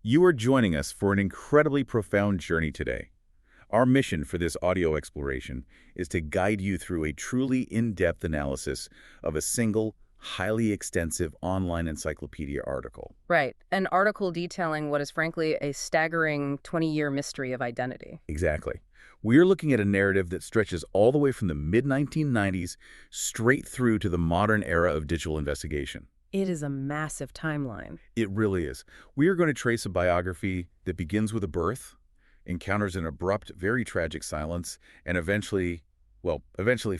You are joining us for an incredibly profound journey today. Our mission for this audio exploration is to guide you through a truly in-depth analysis of a single, highly extensive online encyclopedia article. Right. An article detailing what is frankly a staggering 20-year mystery of identity. Exactly. We're looking at a narrative that stretches all the way from the mid-1990s straight through to the modern era of digital investigation. It is a massive timeline. It really is. We are going to trace a biography that begins with a birth, encounters an abrupt, very tragic silence, and eventually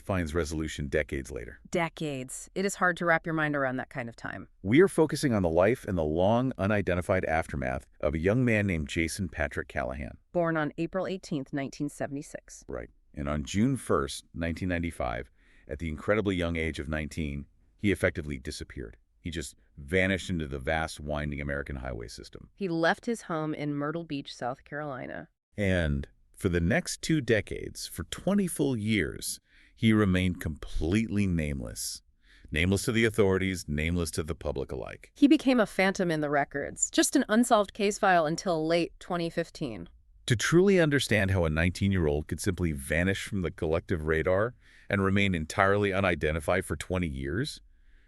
finds resolution decades later. Decades. It is hard to wrap your mind around that kind of time. We are focusing on the life and the long, unidentified aftermath of a young man named Jason Patrick Callahan. Born on April 18th, 1976. Right. And on June 1st, 1995, at the incredibly young age of 19, he effectively disappeared. He just vanished into the vast, winding American highway system. He left his home in Myrtle Beach, South Carolina. And for the next 2 decades, for 20 full years, he remained completely nameless. Nameless to the authorities, nameless to the public alike. He became a phantom in the records, just an unsolved case file until late 2015. To truly understand how a 19-year-old could simply vanish from the collective radar and remain entirely unidentified for 20 years,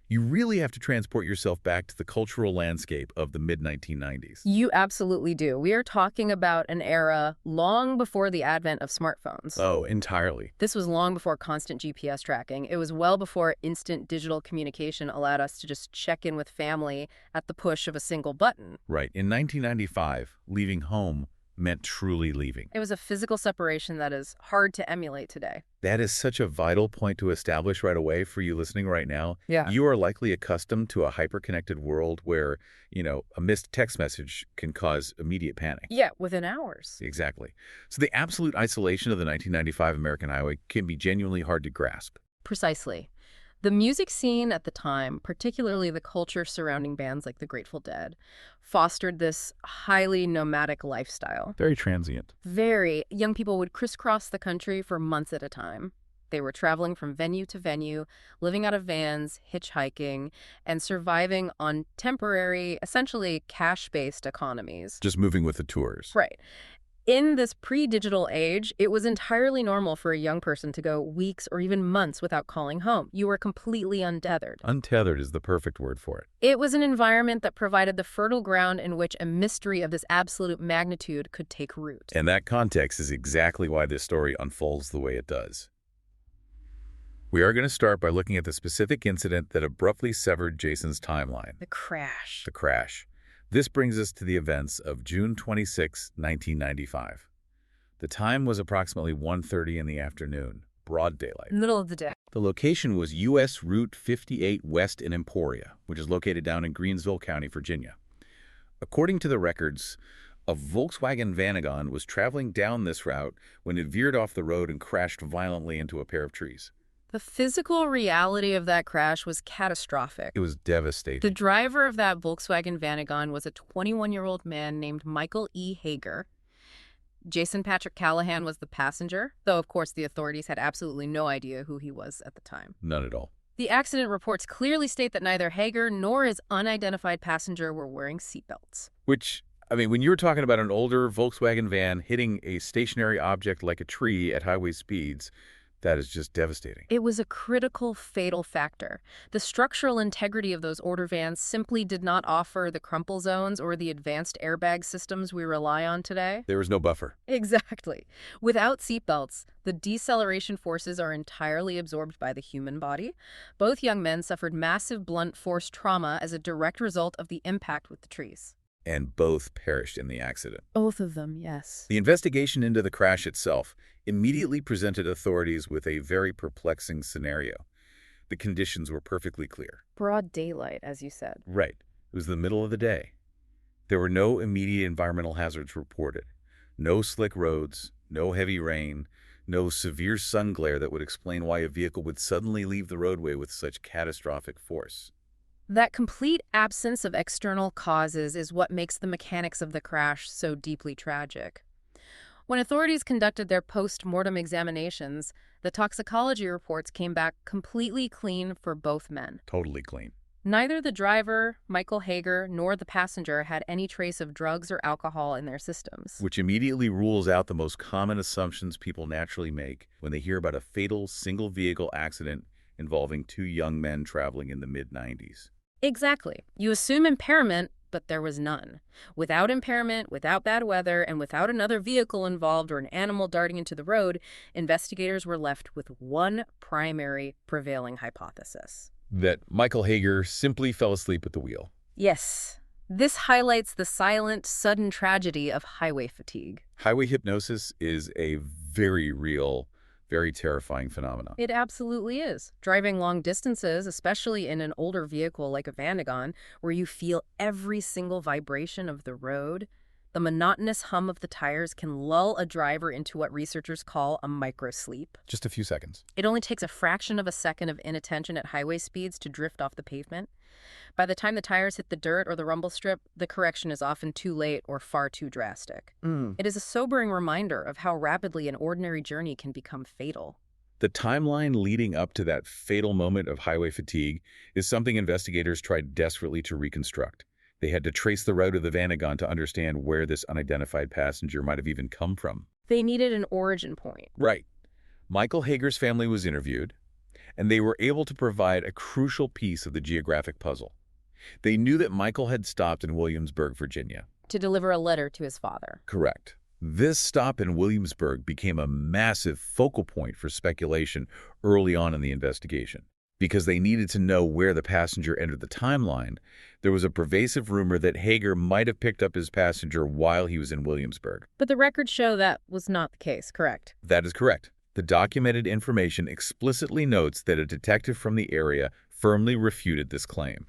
you really have to transport yourself back to the cultural landscape of the mid-1990s. You absolutely do. We are talking about an era long before the advent of smartphones. Oh, entirely. This was long before constant GPS tracking. It was well before instant digital communication allowed us to just check in with family at the push of a single button. Right. In 1995, leaving home meant truly leaving. It was a physical separation that is hard to emulate today. That is such a vital point to establish right away for you listening right now. Yeah. You are likely accustomed to a hyper-connected world where, a missed text message can cause immediate panic. Yeah, within hours. Exactly. So the absolute isolation of the 1995 American highway can be genuinely hard to grasp. Precisely. The music scene at the time, particularly the culture surrounding bands like the Grateful Dead, fostered this highly nomadic lifestyle. Very transient. Very. Young people would crisscross the country for months at a time. They were traveling from venue to venue, living out of vans, hitchhiking, and surviving on temporary, essentially cash-based economies. Just moving with the tours. Right. In this pre-digital age, it was entirely normal for a young person to go weeks or even months without calling home. You were completely untethered. Untethered is the perfect word for it. It was an environment that provided the fertile ground in which a mystery of this absolute magnitude could take root. And that context is exactly why this story unfolds the way it does. We are going to start by looking at the specific incident that abruptly severed Jason's timeline. The crash. The crash. This brings us to the events of June 26, 1995. The time was approximately 1:30 in the afternoon, broad daylight. Middle of the day. The location was U.S. Route 58 West in Emporia, which is located down in Greensville County, Virginia. According to the records, a Volkswagen Vanagon was traveling down this route when it veered off the road and crashed violently into a pair of trees. The physical reality of that crash was catastrophic. It was devastating. The driver of that Volkswagen Vanagon was a 21-year-old man named Michael E. Hager. Jason Patrick Callahan was the passenger, though of course the authorities had absolutely no idea who he was at the time. None at all. The accident reports clearly state that neither Hager nor his unidentified passenger were wearing seatbelts. Which, when you were talking about an older Volkswagen van hitting a stationary object like a tree at highway speeds, that is just devastating. It was a critical, fatal factor. The structural integrity of those older vans simply did not offer the crumple zones or the advanced airbag systems we rely on today. There was no buffer. Exactly. Without seatbelts, the deceleration forces are entirely absorbed by the human body. Both young men suffered massive blunt force trauma as a direct result of the impact with the trees. And both perished in the accident. Both of them, yes. The investigation into the crash itself immediately presented authorities with a very perplexing scenario. The conditions were perfectly clear. Broad daylight, as you said. Right. It was the middle of the day. There were no immediate environmental hazards reported. No slick roads, no heavy rain, no severe sun glare that would explain why a vehicle would suddenly leave the roadway with such catastrophic force. That complete absence of external causes is what makes the mechanics of the crash so deeply tragic. When authorities conducted their post-mortem examinations, the toxicology reports came back completely clean for both men. Totally clean. Neither the driver, Michael Hager, nor the passenger had any trace of drugs or alcohol in their systems. Which immediately rules out the most common assumptions people naturally make when they hear about a fatal single-vehicle accident involving two young men traveling in the mid-90s. Exactly. You assume impairment, but there was none. Without impairment, without bad weather, and without another vehicle involved or an animal darting into the road, investigators were left with one primary prevailing hypothesis. That Michael Hager simply fell asleep at the wheel. Yes. This highlights the silent, sudden tragedy of highway fatigue. Highway hypnosis is a very real, very terrifying phenomenon. It absolutely is. Driving long distances, especially in an older vehicle like a Vanagon, where you feel every single vibration of the road, the monotonous hum of the tires can lull a driver into what researchers call a microsleep. Just a few seconds. It only takes a fraction of a second of inattention at highway speeds to drift off the pavement. By the time the tires hit the dirt or the rumble strip, the correction is often too late or far too drastic. It is a sobering reminder of how rapidly an ordinary journey can become fatal. The timeline leading up to that fatal moment of highway fatigue is something investigators tried desperately to reconstruct. They had to trace the route of the Vanagon to understand where this unidentified passenger might have even come from. They needed an origin point. Right. Michael Hager's family was interviewed, and they were able to provide a crucial piece of the geographic puzzle. They knew that Michael had stopped in Williamsburg, Virginia. To deliver a letter to his father. Correct. This stop in Williamsburg became a massive focal point for speculation early on in the investigation. Because they needed to know where the passenger entered the timeline, there was a pervasive rumor that Hager might have picked up his passenger while he was in Williamsburg. But the records show that was not the case, correct? That is correct. The documented information explicitly notes that a detective from the area firmly refuted this claim.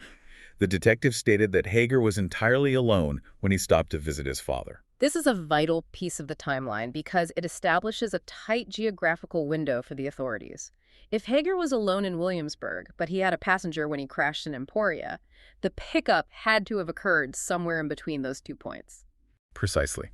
The detective stated that Hager was entirely alone when he stopped to visit his father. This is a vital piece of the timeline because it establishes a tight geographical window for the authorities. If Hager was alone in Williamsburg, but he had a passenger when he crashed in Emporia, the pickup had to have occurred somewhere in between those 2 points. Precisely.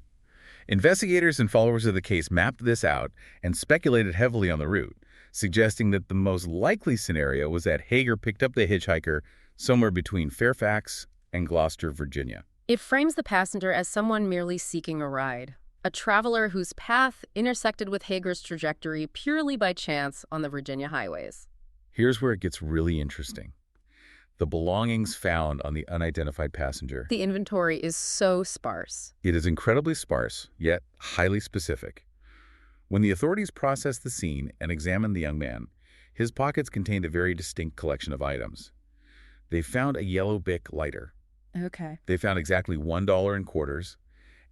Investigators and followers of the case mapped this out and speculated heavily on the route, suggesting that the most likely scenario was that Hager picked up the hitchhiker somewhere between Fairfax and Gloucester, Virginia. It frames the passenger as someone merely seeking a ride, a traveler whose path intersected with Hager's trajectory purely by chance on the Virginia highways. Here's where it gets really interesting. The belongings found on the unidentified passenger. The inventory is so sparse. It is incredibly sparse, yet highly specific. When the authorities processed the scene and examined the young man, his pockets contained a very distinct collection of items. They found a yellow Bic lighter. Okay. They found exactly $1 in quarters,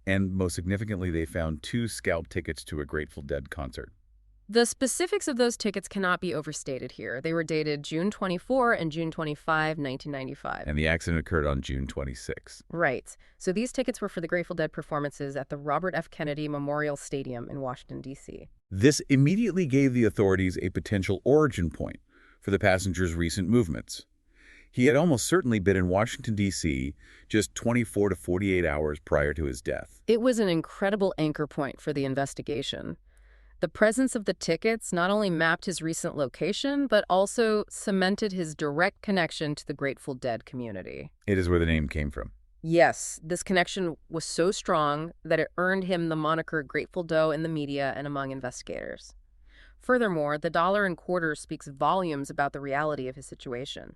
and most significantly, they found 2 scalp tickets to a Grateful Dead concert. The specifics of those tickets cannot be overstated here. They were dated June 24 and June 25, 1995. And the accident occurred on June 26. Right. So these tickets were for the Grateful Dead performances at the Robert F. Kennedy Memorial Stadium in Washington, D.C. This immediately gave the authorities a potential origin point for the passenger's recent movements. He had almost certainly been in Washington, D.C. just 24 to 48 hours prior to his death. It was an incredible anchor point for the investigation. The presence of the tickets not only mapped his recent location, but also cemented his direct connection to the Grateful Dead community. It is where the name came from. Yes, this connection was so strong that it earned him the moniker Grateful Doe in the media and among investigators. Furthermore, the dollar and quarters speaks volumes about the reality of his situation.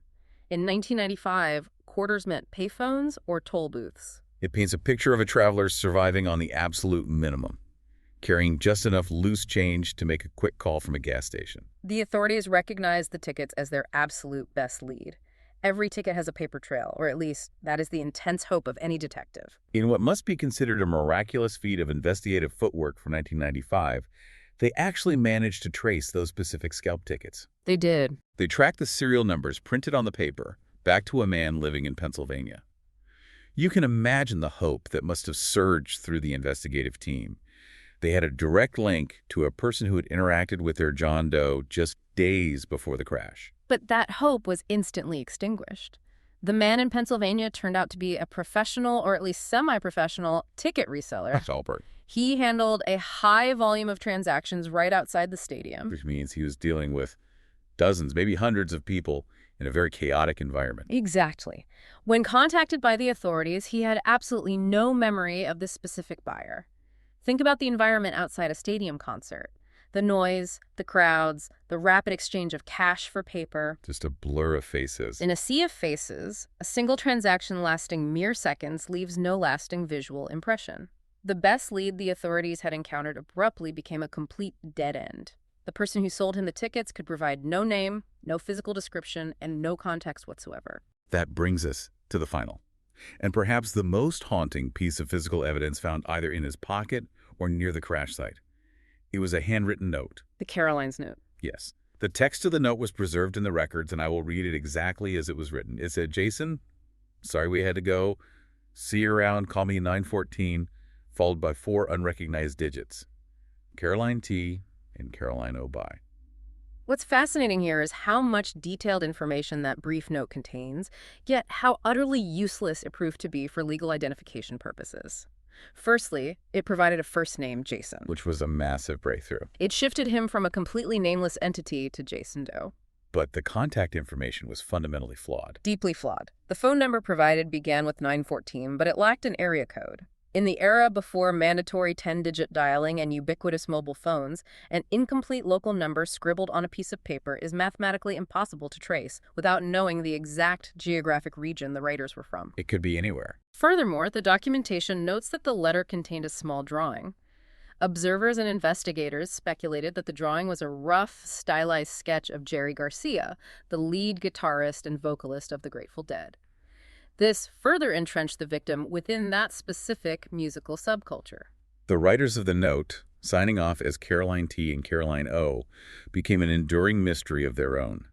In 1995, quarters meant payphones or toll booths. It paints a picture of a traveler surviving on the absolute minimum, carrying just enough loose change to make a quick call from a gas station. The authorities recognized the tickets as their absolute best lead. Every ticket has a paper trail, or at least that is the intense hope of any detective. In what must be considered a miraculous feat of investigative footwork for 1995, they actually managed to trace those specific scalp tickets. They did. They tracked the serial numbers printed on the paper back to a man living in Pennsylvania. You can imagine the hope that must have surged through the investigative team. They had a direct link to a person who had interacted with their John Doe just days before the crash. But that hope was instantly extinguished. The man in Pennsylvania turned out to be a professional, or at least semi-professional, ticket reseller. That's Albert. He handled a high volume of transactions right outside the stadium. Which means he was dealing with dozens, maybe hundreds of people in a very chaotic environment. Exactly. When contacted by the authorities, he had absolutely no memory of this specific buyer. Think about the environment outside a stadium concert. The noise, the crowds, the rapid exchange of cash for paper. Just a blur of faces. In a sea of faces, a single transaction lasting mere seconds leaves no lasting visual impression. The best lead the authorities had encountered abruptly became a complete dead end. The person who sold him the tickets could provide no name, no physical description, and no context whatsoever. That brings us to the final, and perhaps the most haunting piece of physical evidence found either in his pocket or near the crash site. It was a handwritten note. The Caroline's note. Yes. The text of the note was preserved in the records, and I will read it exactly as it was written. It said, "Jason, sorry we had to go. See you around. Call me 914, followed by 4 unrecognized digits. Caroline T. and Caroline O. By." What's fascinating here is how much detailed information that brief note contains, yet how utterly useless it proved to be for legal identification purposes. Firstly, it provided a first name, Jason. Which was a massive breakthrough. It shifted him from a completely nameless entity to Jason Doe. But the contact information was fundamentally flawed. Deeply flawed. The phone number provided began with 914, but it lacked an area code. In the era before mandatory 10-digit dialing and ubiquitous mobile phones, an incomplete local number scribbled on a piece of paper is mathematically impossible to trace without knowing the exact geographic region the writers were from. It could be anywhere. Furthermore, the documentation notes that the letter contained a small drawing. Observers and investigators speculated that the drawing was a rough, stylized sketch of Jerry Garcia, the lead guitarist and vocalist of the Grateful Dead. This further entrenched the victim within that specific musical subculture. The writers of the note, signing off as Caroline T. and Caroline O., became an enduring mystery of their own.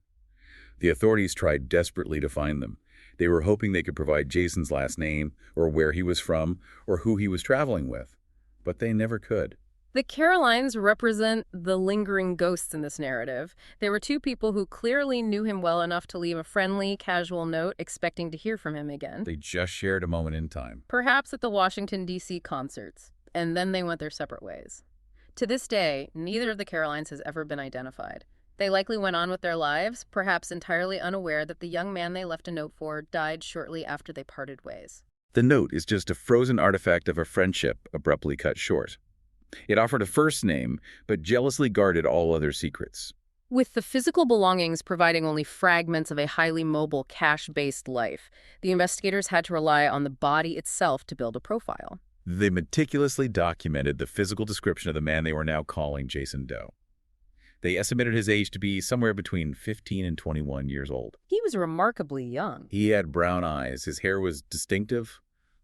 The authorities tried desperately to find them. They were hoping they could provide Jason's last name, or where he was from, or who he was traveling with. But they never could. The Carolines represent the lingering ghosts in this narrative. There were 2 people who clearly knew him well enough to leave a friendly, casual note expecting to hear from him again. They just shared a moment in time. Perhaps at the Washington, D.C. concerts. And then they went their separate ways. To this day, neither of the Carolines has ever been identified. They likely went on with their lives, perhaps entirely unaware that the young man they left a note for died shortly after they parted ways. The note is just a frozen artifact of a friendship abruptly cut short. It offered a first name, but jealously guarded all other secrets. With the physical belongings providing only fragments of a highly mobile, cash-based life, the investigators had to rely on the body itself to build a profile. They meticulously documented the physical description of the man they were now calling Jason Doe. They estimated his age to be somewhere between 15 and 21 years old. He was remarkably young. He had brown eyes. His hair was distinctive,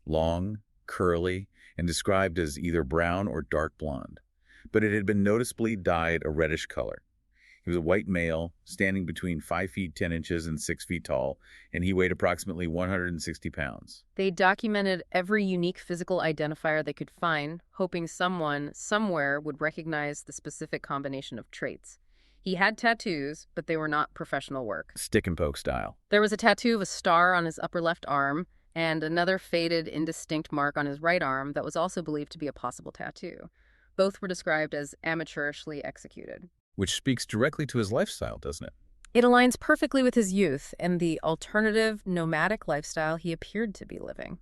long, curly, and described as either brown or dark blonde, but it had been noticeably dyed a reddish color. He was a white male, standing between 5 feet 10 inches and 6 feet tall, and he weighed approximately 160 pounds. They documented every unique physical identifier they could find, hoping someone, somewhere, would recognize the specific combination of traits. He had tattoos, but they were not professional work. Stick and poke style. There was a tattoo of a star on his upper left arm, and another faded, indistinct mark on his right arm that was also believed to be a possible tattoo. Both were described as amateurishly executed. Which speaks directly to his lifestyle, doesn't it? It aligns perfectly with his youth and the alternative, nomadic lifestyle he appeared to be living.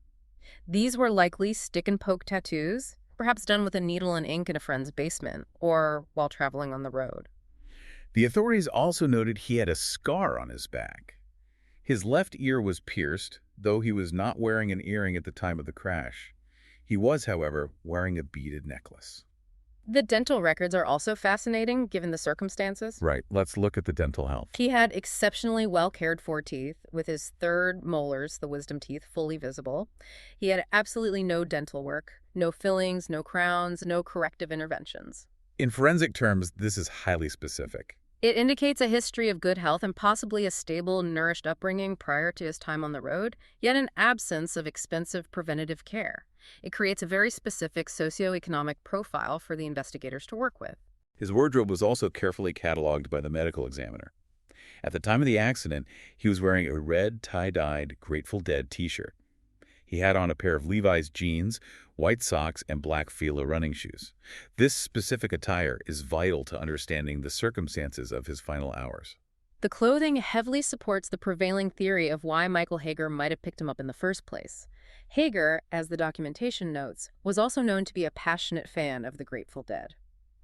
These were likely stick-and-poke tattoos, perhaps done with a needle and ink in a friend's basement, or while traveling on the road. The authorities also noted he had a scar on his back. His left ear was pierced, though he was not wearing an earring at the time of the crash. He was, however, wearing a beaded necklace. The dental records are also fascinating, given the circumstances. Right. Let's look at the dental health. He had exceptionally well-cared-for teeth, with his third molars, the wisdom teeth, fully visible. He had absolutely no dental work, no fillings, no crowns, no corrective interventions. In forensic terms, this is highly specific. It indicates a history of good health and possibly a stable, nourished upbringing prior to his time on the road, yet an absence of expensive preventative care. It creates a very specific socioeconomic profile for the investigators to work with. His wardrobe was also carefully cataloged by the medical examiner. At the time of the accident, he was wearing a red tie-dyed Grateful Dead t-shirt. He had on a pair of Levi's jeans, white socks, and black Fila running shoes. This specific attire is vital to understanding the circumstances of his final hours. The clothing heavily supports the prevailing theory of why Michael Hager might have picked him up in the first place. Hager, as the documentation notes, was also known to be a passionate fan of the Grateful Dead.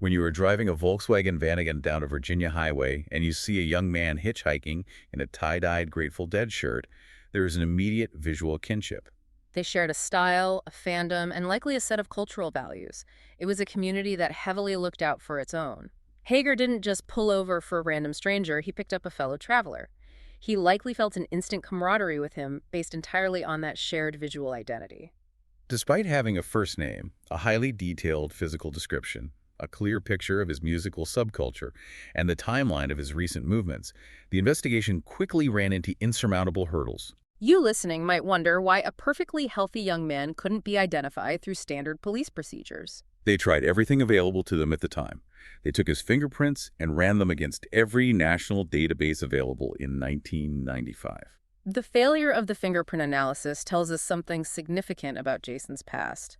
When you are driving a Volkswagen Vanagon down a Virginia highway and you see a young man hitchhiking in a tie-dyed Grateful Dead shirt, there is an immediate visual kinship. They shared a style, a fandom, and likely a set of cultural values. It was a community that heavily looked out for its own. Hager didn't just pull over for a random stranger, he picked up a fellow traveler. He likely felt an instant camaraderie with him based entirely on that shared visual identity. Despite having a first name, a highly detailed physical description, a clear picture of his musical subculture, and the timeline of his recent movements, the investigation quickly ran into insurmountable hurdles. You listening might wonder why a perfectly healthy young man couldn't be identified through standard police procedures. They tried everything available to them at the time. They took his fingerprints and ran them against every national database available in 1995. The failure of the fingerprint analysis tells us something significant about Jason's past.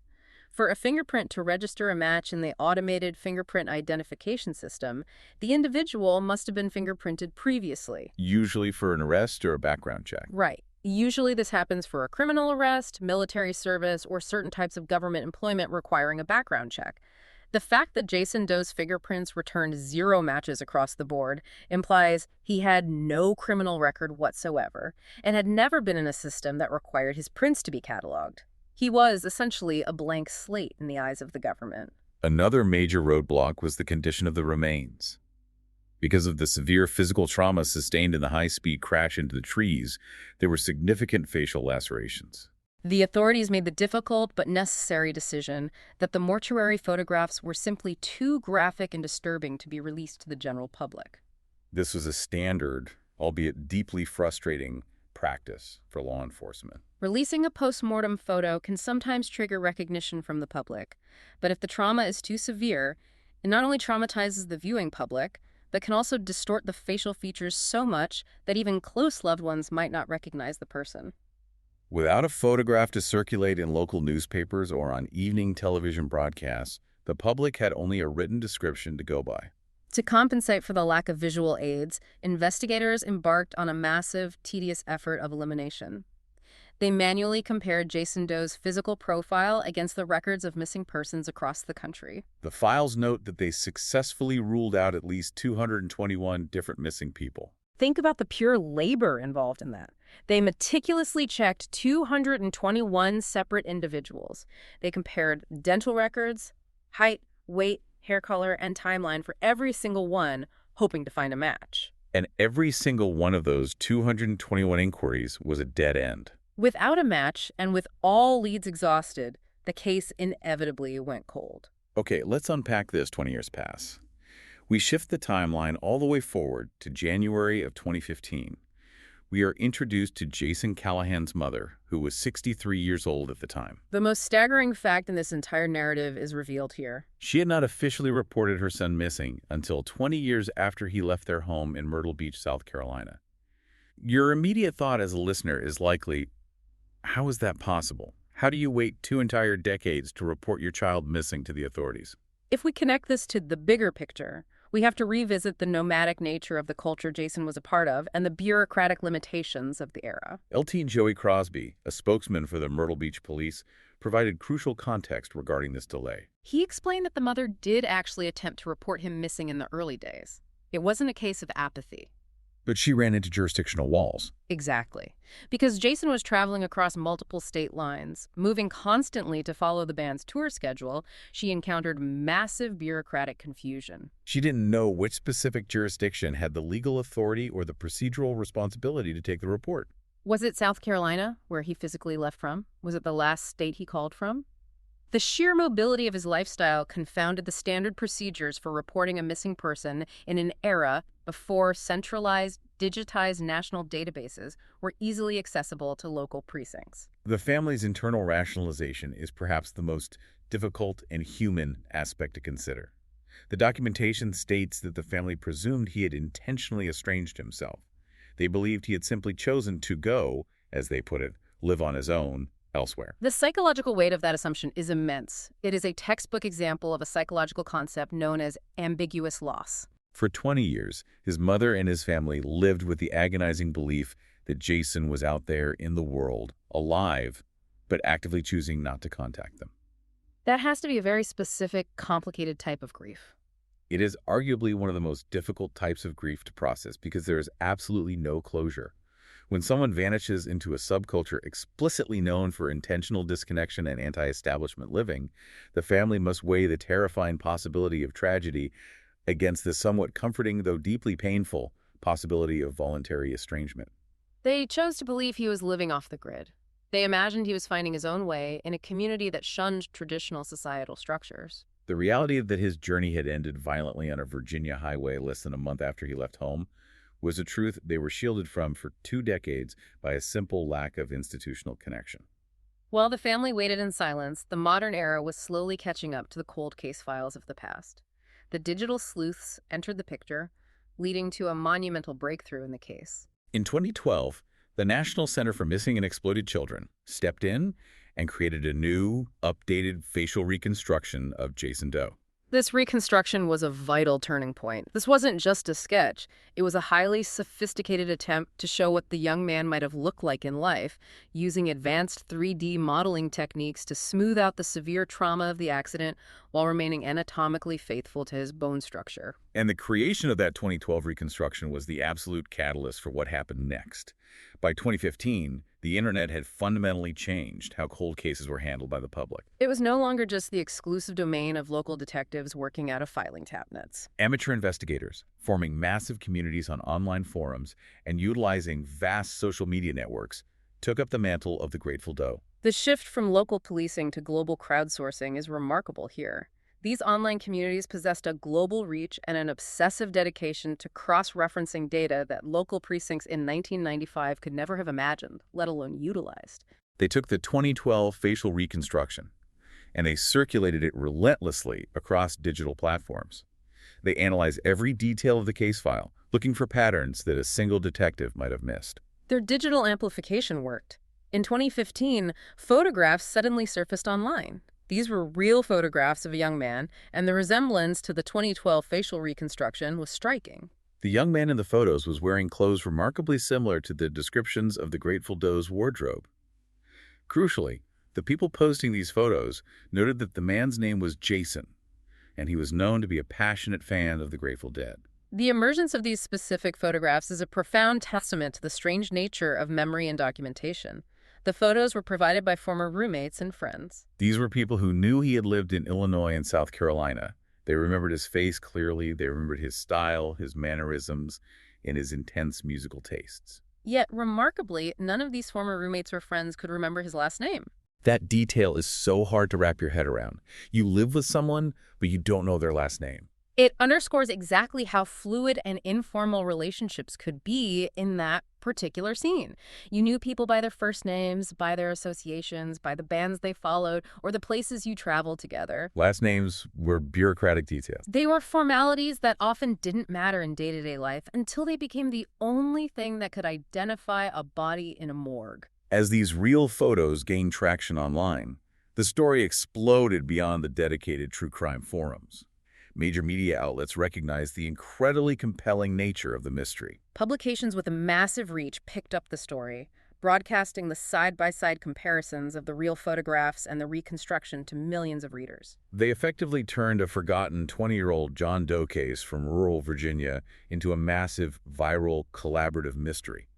For a fingerprint to register a match in the automated fingerprint identification system, the individual must have been fingerprinted previously. Usually for an arrest or a background check. Right. Usually this happens for a criminal arrest, military service, or certain types of government employment requiring a background check. The fact that Jason Doe's fingerprints returned 0 matches across the board implies he had no criminal record whatsoever and had never been in a system that required his prints to be cataloged. He was essentially a blank slate in the eyes of the government. Another major roadblock was the condition of the remains. Because of the severe physical trauma sustained in the high-speed crash into the trees, there were significant facial lacerations. The authorities made the difficult but necessary decision that the mortuary photographs were simply too graphic and disturbing to be released to the general public. This was a standard, albeit deeply frustrating, practice for law enforcement. Releasing a post-mortem photo can sometimes trigger recognition from the public, but if the trauma is too severe, it not only traumatizes the viewing public, but can also distort the facial features so much that even close loved ones might not recognize the person. Without a photograph to circulate in local newspapers or on evening television broadcasts, the public had only a written description to go by. To compensate for the lack of visual aids, investigators embarked on a massive, tedious effort of elimination. They manually compared Jason Doe's physical profile against the records of missing persons across the country. The files note that they successfully ruled out at least 221 different missing people. Think about the pure labor involved in that. They meticulously checked 221 separate individuals. They compared dental records, height, weight, hair color, and timeline for every single one, hoping to find a match. And every single one of those 221 inquiries was a dead end. Without a match, and with all leads exhausted, the case inevitably went cold. Okay, let's unpack this 20 years pass. We shift the timeline all the way forward to January of 2015. We are introduced to Jason Callahan's mother, who was 63 years old at the time. The most staggering fact in this entire narrative is revealed here. She had not officially reported her son missing until 20 years after he left their home in Myrtle Beach, South Carolina. Your immediate thought as a listener is likely, how is that possible? How do you wait 2 entire decades to report your child missing to the authorities? If we connect this to the bigger picture, we have to revisit the nomadic nature of the culture Jason was a part of and the bureaucratic limitations of the era. LT Joey Crosby, a spokesman for the Myrtle Beach Police, provided crucial context regarding this delay. He explained that the mother did actually attempt to report him missing in the early days. It wasn't a case of apathy. But she ran into jurisdictional walls. Exactly. Because Jason was traveling across multiple state lines, moving constantly to follow the band's tour schedule, she encountered massive bureaucratic confusion. She didn't know which specific jurisdiction had the legal authority or the procedural responsibility to take the report. Was it South Carolina, where he physically left from? Was it the last state he called from? The sheer mobility of his lifestyle confounded the standard procedures for reporting a missing person in an era before centralized, digitized national databases were easily accessible to local precincts. The family's internal rationalization is perhaps the most difficult and human aspect to consider. The documentation states that the family presumed he had intentionally estranged himself. They believed he had simply chosen to go, as they put it, live on his own, elsewhere. The psychological weight of that assumption is immense. It is a textbook example of a psychological concept known as ambiguous loss. For 20 years, his mother and his family lived with the agonizing belief that Jason was out there in the world, alive, but actively choosing not to contact them. That has to be a very specific, complicated type of grief. It is arguably one of the most difficult types of grief to process because there is absolutely no closure. When someone vanishes into a subculture explicitly known for intentional disconnection and anti-establishment living, the family must weigh the terrifying possibility of tragedy against the somewhat comforting, though deeply painful, possibility of voluntary estrangement. They chose to believe he was living off the grid. They imagined he was finding his own way in a community that shunned traditional societal structures. The reality that his journey had ended violently on a Virginia highway less than a month after he left home was a truth they were shielded from for 2 decades by a simple lack of institutional connection. While the family waited in silence, the modern era was slowly catching up to the cold case files of the past. The digital sleuths entered the picture, leading to a monumental breakthrough in the case. In 2012, the National Center for Missing and Exploited Children stepped in and created a new, updated facial reconstruction of Jason Doe. This reconstruction was a vital turning point. This wasn't just a sketch. It was a highly sophisticated attempt to show what the young man might have looked like in life, using advanced 3D modeling techniques to smooth out the severe trauma of the accident while remaining anatomically faithful to his bone structure. And the creation of that 2012 reconstruction was the absolute catalyst for what happened next. By 2015, the internet had fundamentally changed how cold cases were handled by the public. It was no longer just the exclusive domain of local detectives working out of filing cabinets. Amateur investigators, forming massive communities on online forums and utilizing vast social media networks, took up the mantle of the Grateful Doe. The shift from local policing to global crowdsourcing is remarkable here. These online communities possessed a global reach and an obsessive dedication to cross-referencing data that local precincts in 1995 could never have imagined, let alone utilized. They took the 2012 facial reconstruction, and they circulated it relentlessly across digital platforms. They analyzed every detail of the case file, looking for patterns that a single detective might have missed. Their digital amplification worked. In 2015, photographs suddenly surfaced online. These were real photographs of a young man, and the resemblance to the 2012 facial reconstruction was striking. The young man in the photos was wearing clothes remarkably similar to the descriptions of the Grateful Doe's wardrobe. Crucially, the people posting these photos noted that the man's name was Jason, and he was known to be a passionate fan of the Grateful Dead. The emergence of these specific photographs is a profound testament to the strange nature of memory and documentation. The photos were provided by former roommates and friends. These were people who knew he had lived in Illinois and South Carolina. They remembered his face clearly, they remembered his style, his mannerisms, and his intense musical tastes. Yet, remarkably, none of these former roommates or friends could remember his last name. That detail is so hard to wrap your head around. You live with someone, but you don't know their last name. It underscores exactly how fluid and informal relationships could be in that particular scene. You knew people by their first names, by their associations, by the bands they followed, or the places you traveled together. Last names were bureaucratic details. They were formalities that often didn't matter in day-to-day life until they became the only thing that could identify a body in a morgue. As these real photos gained traction online, the story exploded beyond the dedicated true crime forums. Major media outlets recognized the incredibly compelling nature of the mystery. Publications with a massive reach picked up the story, broadcasting the side-by-side comparisons of the real photographs and the reconstruction to millions of readers. They effectively turned a forgotten 20-year-old John Doe case from rural Virginia into a massive, viral, collaborative mystery.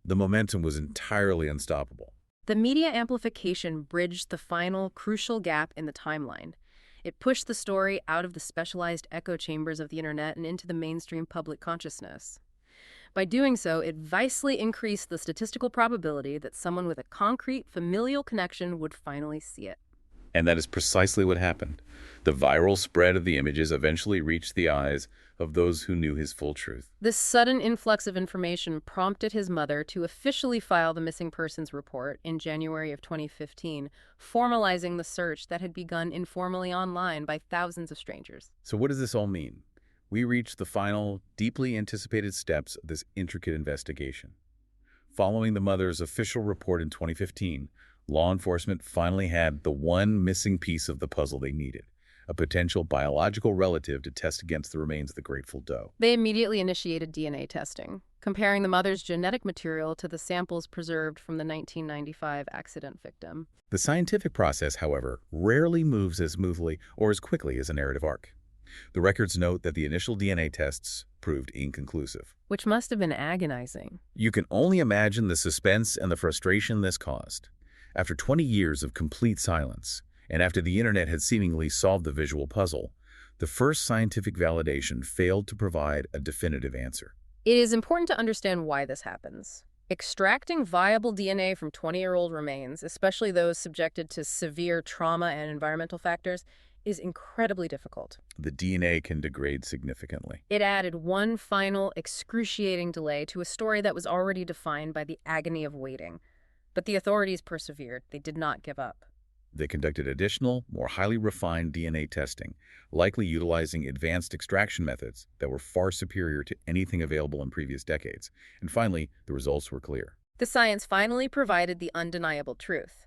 The momentum was entirely unstoppable. The media amplification bridged the final, crucial gap in the timeline. It pushed the story out of the specialized echo chambers of the internet and into the mainstream public consciousness. By doing so, it vastly increased the statistical probability that someone with a concrete, familial connection would finally see it. And that is precisely what happened. The viral spread of the images eventually reached the eyes of those who knew his full truth. This sudden influx of information prompted his mother to officially file the missing persons report in January of 2015, formalizing the search that had begun informally online by thousands of strangers. So what does this all mean? We reached the final, deeply anticipated steps of this intricate investigation. Following the mother's official report in 2015, law enforcement finally had the one missing piece of the puzzle they needed: a potential biological relative to test against the remains of the Grateful Doe. They immediately initiated DNA testing, comparing the mother's genetic material to the samples preserved from the 1995 accident victim. The scientific process, however, rarely moves as smoothly or as quickly as a narrative arc. The records note that the initial DNA tests proved inconclusive. Which must have been agonizing. You can only imagine the suspense and the frustration this caused. After 20 years of complete silence, and after the internet had seemingly solved the visual puzzle, the first scientific validation failed to provide a definitive answer. It is important to understand why this happens. Extracting viable DNA from 20-year-old remains, especially those subjected to severe trauma and environmental factors, is incredibly difficult. The DNA can degrade significantly. It added one final, excruciating delay to a story that was already defined by the agony of waiting. But the authorities persevered. They did not give up. They conducted additional, more highly refined DNA testing, likely utilizing advanced extraction methods that were far superior to anything available in previous decades. And finally, the results were clear. The science finally provided the undeniable truth.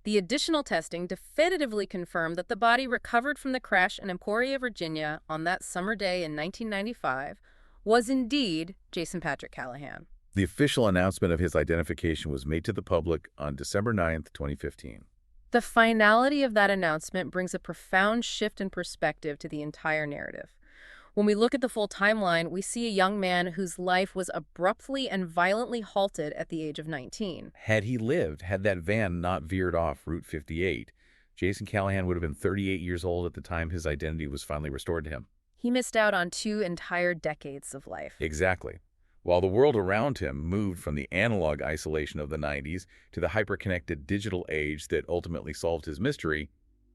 The additional testing definitively confirmed that the body recovered from the crash in Emporia, Virginia on that summer day in 1995 was indeed Jason Patrick Callahan. The official announcement of his identification was made to the public on December 9, 2015. The finality of that announcement brings a profound shift in perspective to the entire narrative. When we look at the full timeline, we see a young man whose life was abruptly and violently halted at the age of 19. Had he lived, had that van not veered off Route 58, Jason Callahan would have been 38 years old at the time his identity was finally restored to him. He missed out on 2 entire decades of life. Exactly. While the world around him moved from the analog isolation of the 90s to the hyper-connected digital age that ultimately solved his mystery,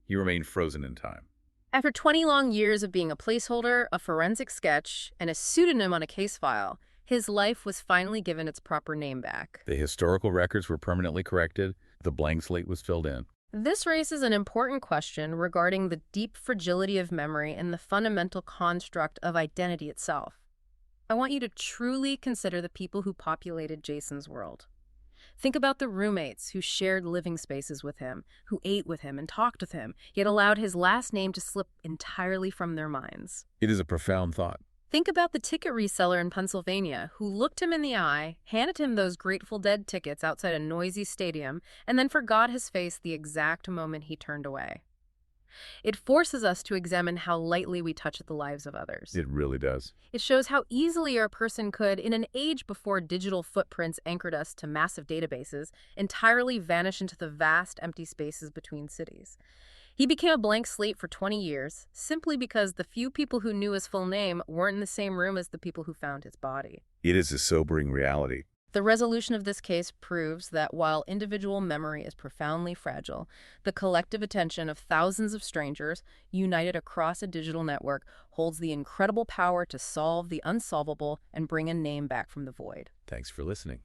he remained frozen in time. After 20 long years of being a placeholder, a forensic sketch, and a pseudonym on a case file, his life was finally given its proper name back. The historical records were permanently corrected. The blank slate was filled in. This raises an important question regarding the deep fragility of memory and the fundamental construct of identity itself. I want you to truly consider the people who populated Jason's world. Think about the roommates who shared living spaces with him, who ate with him and talked with him, yet allowed his last name to slip entirely from their minds. It is a profound thought. Think about the ticket reseller in Pennsylvania who looked him in the eye, handed him those Grateful Dead tickets outside a noisy stadium, and then forgot his face the exact moment he turned away. It forces us to examine how lightly we touch the lives of others. It really does. It shows how easily a person could, in an age before digital footprints anchored us to massive databases, entirely vanish into the vast empty spaces between cities. He became a blank slate for 20 years, simply because the few people who knew his full name weren't in the same room as the people who found his body. It is a sobering reality. The resolution of this case proves that while individual memory is profoundly fragile, the collective attention of thousands of strangers, united across a digital network, holds the incredible power to solve the unsolvable and bring a name back from the void. Thanks for listening.